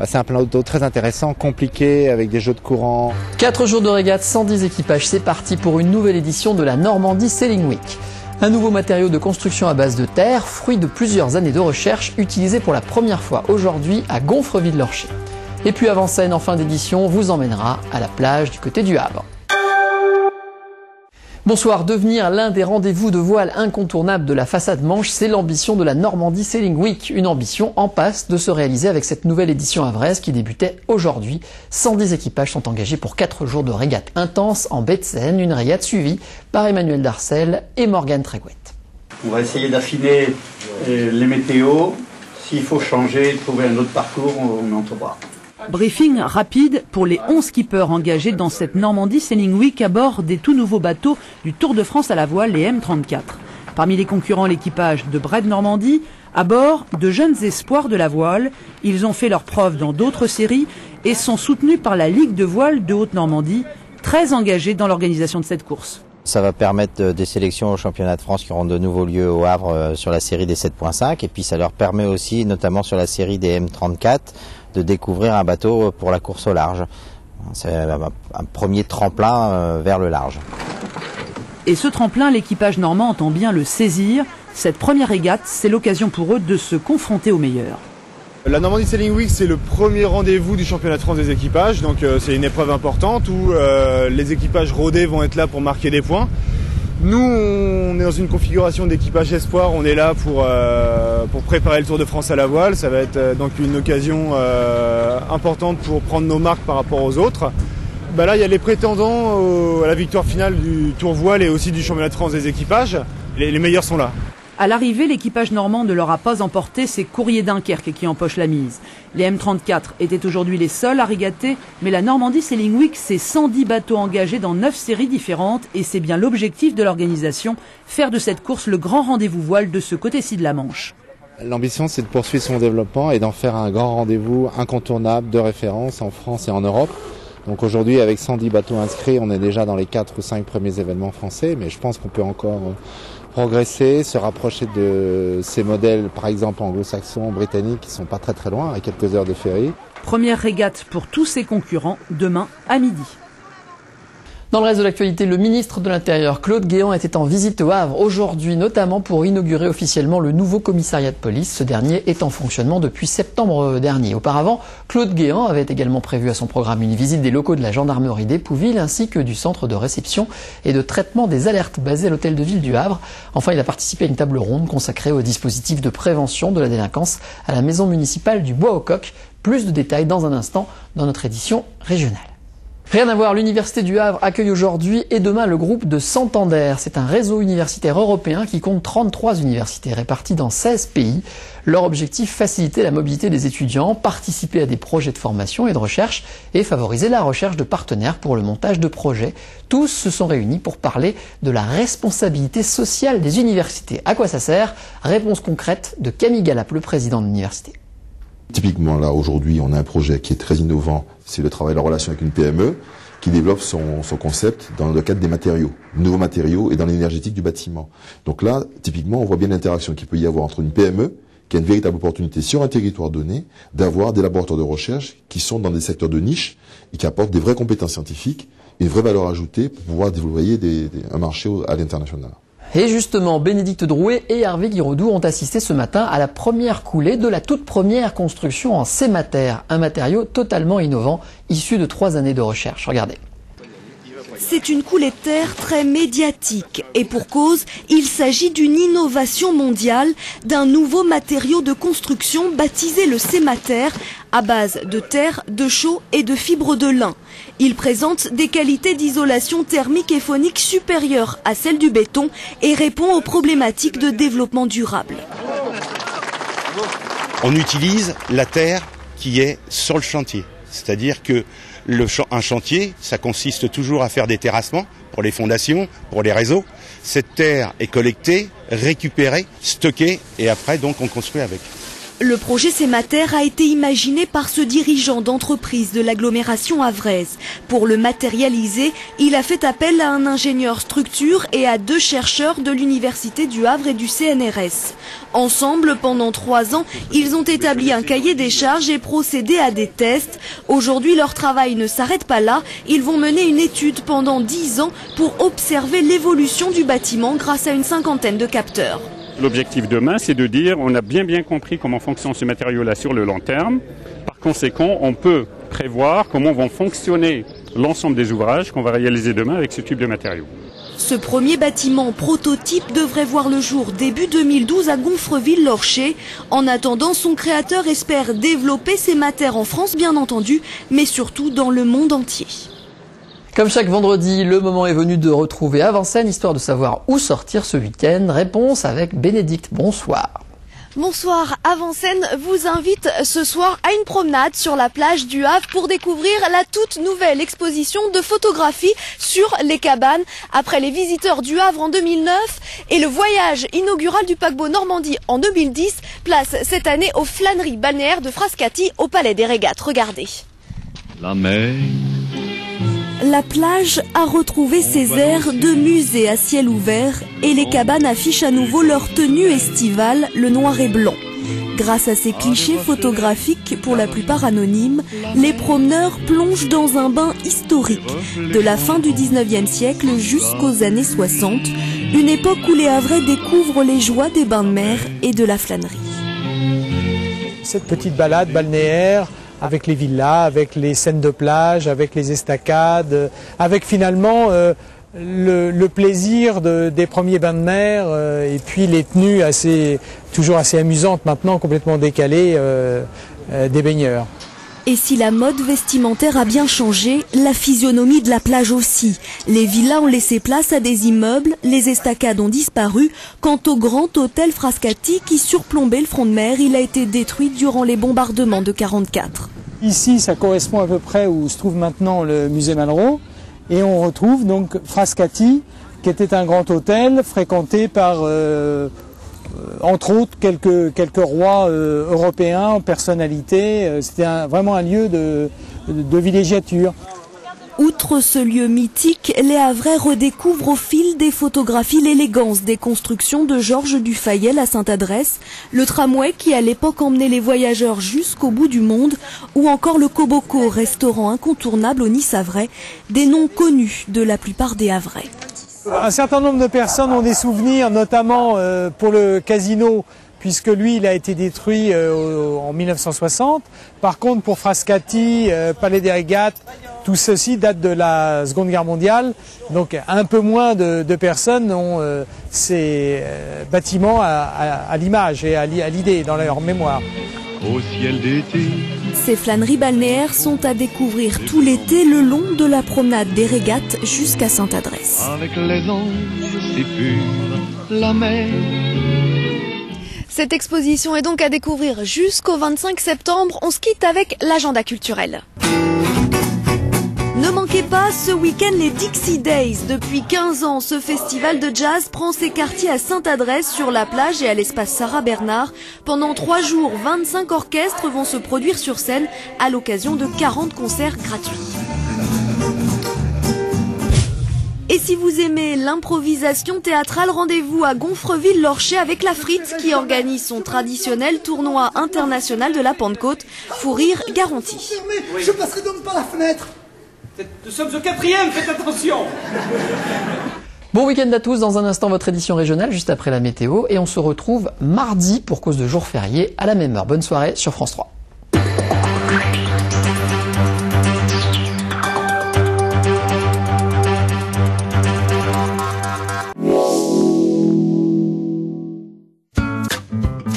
C'est un plan d'eau très intéressant, compliqué, avec des jeux de courant. 4 jours de régate, 110 équipages, c'est parti pour une nouvelle édition de la Normandie Sailing Week. Un nouveau matériau de construction à base de terre, fruit de plusieurs années de recherche, utilisé pour la première fois aujourd'hui à Gonfreville-Lorcher. Et puis Avant-Seine, en fin d'édition, vous emmènera à la plage du côté du Havre. Bonsoir, devenir l'un des rendez-vous de voile incontournables de la façade Manche, c'est l'ambition de la Normandie Sailing Week. Une ambition en passe de se réaliser avec cette nouvelle édition havraise qui débutait aujourd'hui. 110 équipages sont engagés pour 4 jours de régate intense en baie de Seine, une régate suivie par Emmanuel Darcel et Morgane Trégouette. On va essayer d'affiner les météos. S'il faut changer, trouver un autre parcours, on en trouvera. Briefing rapide pour les 11 skippers engagés dans cette Normandie Sailing Week à bord des tout nouveaux bateaux du Tour de France à la voile, les M34. Parmi les concurrents, l'équipage de Bred Normandie, à bord de jeunes espoirs de la voile. Ils ont fait leurs preuves dans d'autres séries et sont soutenus par la Ligue de voile de Haute-Normandie, très engagée dans l'organisation de cette course. Ça va permettre des sélections au championnat de France qui auront de nouveaux lieux au Havre sur la série des 7.5 et puis ça leur permet aussi, notamment sur la série des M34, de découvrir un bateau pour la course au large. C'est un premier tremplin vers le large. Et ce tremplin, l'équipage normand entend bien le saisir. Cette première régate, c'est l'occasion pour eux de se confronter aux meilleurs. La Normandie Sailing Week, c'est le premier rendez-vous du championnat de France des équipages, donc c'est une épreuve importante où les équipages rodés vont être là pour marquer des points. Nous, on est dans une configuration d'équipage espoir, on est là pour préparer le Tour de France à la voile. Ça va être donc une occasion importante pour prendre nos marques par rapport aux autres. Là, il y a les prétendants à la victoire finale du Tour voile et aussi du championnat de France des équipages. Les meilleurs sont là. À l'arrivée, l'équipage normand ne leur a pas emporté ses courriers Dunkerque qui empochent la mise. Les M34 étaient aujourd'hui les seuls à régater, mais la Normandie Sailing Week, c'est 110 bateaux engagés dans 9 séries différentes et c'est bien l'objectif de l'organisation, faire de cette course le grand rendez-vous voile de ce côté-ci de la Manche. L'ambition, c'est de poursuivre son développement et d'en faire un grand rendez-vous incontournable de référence en France et en Europe. Donc aujourd'hui, avec 110 bateaux inscrits, on est déjà dans les 4 ou 5 premiers événements français, mais je pense qu'on peut encore progresser, se rapprocher de ces modèles, par exemple anglo-saxons, britanniques, qui sont pas très très loin, à quelques heures de ferry. Première régate pour tous ses concurrents, demain à midi. Dans le reste de l'actualité, le ministre de l'Intérieur, Claude Guéant, était en visite au Havre aujourd'hui, notamment pour inaugurer officiellement le nouveau commissariat de police. Ce dernier est en fonctionnement depuis septembre dernier. Auparavant, Claude Guéant avait également prévu à son programme une visite des locaux de la gendarmerie d'Épouville ainsi que du centre de réception et de traitement des alertes basé à l'hôtel de ville du Havre. Enfin, il a participé à une table ronde consacrée au dispositif de prévention de la délinquance à la maison municipale du Bois-au-Coq. Plus de détails dans un instant dans notre édition régionale. Rien à voir, l'Université du Havre accueille aujourd'hui et demain le groupe de Santander. C'est un réseau universitaire européen qui compte 33 universités réparties dans 16 pays. Leur objectif, faciliter la mobilité des étudiants, participer à des projets de formation et de recherche et favoriser la recherche de partenaires pour le montage de projets. Tous se sont réunis pour parler de la responsabilité sociale des universités. À quoi ça sert? Réponse concrète de Camille Galap, le président de l'université. Typiquement, là, aujourd'hui, on a un projet qui est très innovant, c'est le travail, la relation avec une PME qui développe son concept dans le cadre des matériaux, nouveaux matériaux et dans l'énergétique du bâtiment. Donc là, typiquement, on voit bien l'interaction qu'il peut y avoir entre une PME qui a une véritable opportunité sur un territoire donné d'avoir des laboratoires de recherche qui sont dans des secteurs de niche et qui apportent des vraies compétences scientifiques et une vraie valeur ajoutée pour pouvoir déployer un marché à l'international. Et justement, Bénédicte Drouet et Hervé Guiraudou ont assisté ce matin à la première coulée de la toute première construction en Cémater, un matériau totalement innovant, issu de 3 années de recherche. Regardez. C'est une coulée de terre très médiatique et pour cause, il s'agit d'une innovation mondiale, d'un nouveau matériau de construction baptisé le Cémater, à base de terre, de chaux et de fibres de lin. Il présente des qualités d'isolation thermique et phonique supérieures à celles du béton et répond aux problématiques de développement durable. On utilise la terre qui est sur le chantier, c'est-à-dire que un chantier, ça consiste toujours à faire des terrassements pour les fondations, pour les réseaux. Cette terre est collectée, récupérée, stockée et après donc on construit avec. Le projet Sémater a été imaginé par ce dirigeant d'entreprise de l'agglomération havraise. Pour le matérialiser, il a fait appel à un ingénieur structure et à 2 chercheurs de l'Université du Havre et du CNRS. Ensemble, pendant 3 ans, ils ont établi un cahier des charges et procédé à des tests. Aujourd'hui, leur travail ne s'arrête pas là. Ils vont mener une étude pendant 10 ans pour observer l'évolution du bâtiment grâce à une 50aine de capteurs. L'objectif demain, c'est de dire on a bien compris comment fonctionne ce matériau-là sur le long terme. Par conséquent, on peut prévoir comment vont fonctionner l'ensemble des ouvrages qu'on va réaliser demain avec ce type de matériaux. Ce premier bâtiment prototype devrait voir le jour début 2012 à Gonfreville-Lorcher. En attendant, son créateur espère développer Sémater en France, bien entendu, mais surtout dans le monde entier. Comme chaque vendredi, le moment est venu de retrouver Avant-Scène, histoire de savoir où sortir ce week-end. Réponse avec Bénédicte. Bonsoir. Bonsoir, Avant-Scène vous invite ce soir à une promenade sur la plage du Havre pour découvrir la toute nouvelle exposition de photographie sur les cabanes. Après les visiteurs du Havre en 2009 et le voyage inaugural du paquebot Normandie en 2010, place cette année aux flâneries balnéaires de Frascati au Palais des Régates. Regardez. La mer. La plage a retrouvé ses airs de musée à ciel ouvert et les cabanes affichent à nouveau leur tenue estivale, le noir et blanc. Grâce à ces clichés photographiques, pour la plupart anonymes, les promeneurs plongent dans un bain historique, de la fin du 19e siècle jusqu'aux années 60, une époque où les Havrais découvrent les joies des bains de mer et de la flânerie. Cette petite balade balnéaire, avec les villas, avec les scènes de plage, avec les estacades, avec finalement le plaisir des premiers bains de mer et puis les tenues toujours assez amusantes maintenant, complètement décalées des baigneurs. Et si la mode vestimentaire a bien changé, la physionomie de la plage aussi. Les villas ont laissé place à des immeubles, les estacades ont disparu. Quant au grand hôtel Frascati qui surplombait le front de mer, il a été détruit durant les bombardements de 1944. Ici, ça correspond à peu près où se trouve maintenant le musée Malraux. Et on retrouve donc Frascati, qui était un grand hôtel fréquenté par... entre autres, quelques rois européens, personnalités. C'était vraiment un lieu de villégiature. Outre ce lieu mythique, les Havrais redécouvrent au fil des photographies l'élégance des constructions de Georges Dufayel à Sainte-Adresse, le tramway qui à l'époque emmenait les voyageurs jusqu'au bout du monde, ou encore le Koboko, restaurant incontournable au Nice Havrais, des noms connus de la plupart des Havrais. Un certain nombre de personnes ont des souvenirs, notamment pour le casino, puisque lui, il a été détruit en 1960. Par contre, pour Frascati, Palais des Régates, tout ceci date de la Seconde Guerre mondiale. Donc un peu moins de personnes ont ces bâtiments à l'image et à l'idée, dans leur mémoire. Au ciel d'été. Ces flâneries balnéaires sont à découvrir tout l'été le long de la promenade des Régates jusqu'à Sainte-Adresse. Avec les anges, c'est pur, la mer. Cette exposition est donc à découvrir jusqu'au 25 septembre. On se quitte avec l'agenda culturel. Ne manquez pas ce week-end les Dixie Days. Depuis 15 ans, ce festival de jazz prend ses quartiers à Sainte-Adresse, sur la plage et à l'espace Sarah Bernard. Pendant 3 jours, 25 orchestres vont se produire sur scène à l'occasion de 40 concerts gratuits. Et si vous aimez l'improvisation théâtrale, rendez-vous à Gonfreville-Lorcher avec la Frite qui organise son traditionnel tournoi international de la Pentecôte. Fou rire garanti. Je passerai donc par la fenêtre. Nous sommes au 4e, faites attention. Bon week-end à tous. Dans un instant, votre édition régionale, juste après la météo. Et on se retrouve mardi pour cause de jour férié à la même heure. Bonne soirée sur France 3.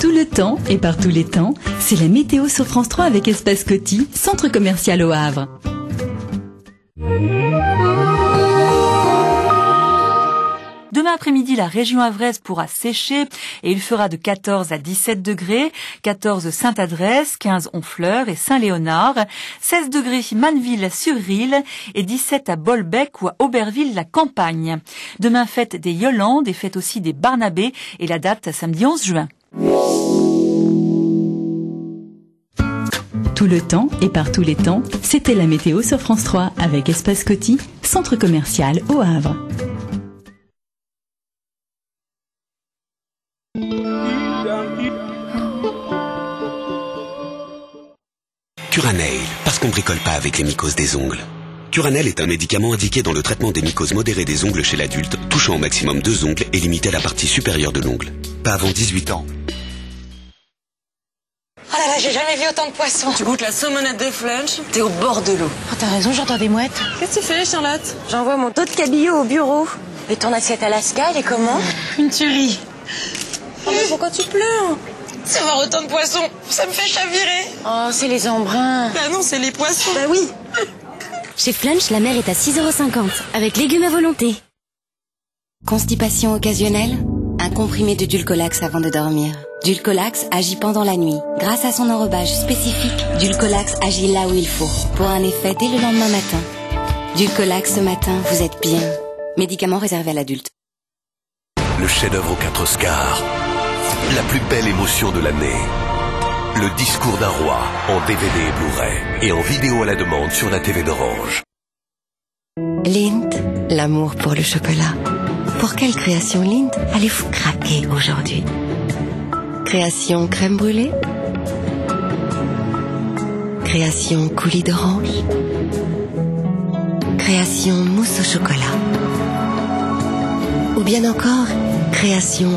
Tout le temps et par tous les temps, c'est la météo sur France 3 avec Espace Coty, centre commercial au Havre. Demain après-midi, la région havraise pourra sécher et il fera de 14 à 17 degrés, 14 Sainte-Adresse, 15 Honfleur et Saint-Léonard, 16 degrés Manneville-sur-Risle et 17 à Bolbec ou à Auberville-la-Campagne. Demain, fête des Yolandes et fête aussi des Barnabés et la date samedi 11 juin. Tout le temps et par tous les temps, c'était la météo sur France 3 avec Espace Coty, centre commercial au Havre. Curanel, parce qu'on bricole pas avec les mycoses des ongles. Curanel est un médicament indiqué dans le traitement des mycoses modérées des ongles chez l'adulte, touchant au maximum 2 ongles et limité à la partie supérieure de l'ongle. Pas avant 18 ans. Oh là là, j'ai jamais vu autant de poissons. Tu goûtes la saumonade des flunch, t'es au bord de l'eau. Oh, t'as raison, j'entends des mouettes. Qu'est-ce que tu fais, Charlotte? J'envoie mon taux de cabillaud au bureau. Et ton assiette Alaska, elle est comment? Une tuerie. Oh, mais pourquoi tu pleures? C'est voir autant de poissons, ça me fait chavirer. Oh, c'est les embruns. Bah non, c'est les poissons. Bah oui. Chez Flunch, la mer est à 6,50 € avec légumes à volonté. Constipation occasionnelle? Un comprimé de Dulcolax avant de dormir. Dulcolax agit pendant la nuit. Grâce à son enrobage spécifique, Dulcolax agit là où il faut, pour un effet dès le lendemain matin. Dulcolax ce matin, vous êtes bien. Médicament réservé à l'adulte. Le chef-d'œuvre aux 4 Oscars. La plus belle émotion de l'année. Le discours d'un roi en DVD et Blu-ray et en vidéo à la demande sur la TV d'Orange. Lindt, l'amour pour le chocolat. Pour quelle création Lindt allez-vous craquer aujourd'hui? Création crème brûlée? Création coulis d'orange? Création mousse au chocolat? Ou bien encore, création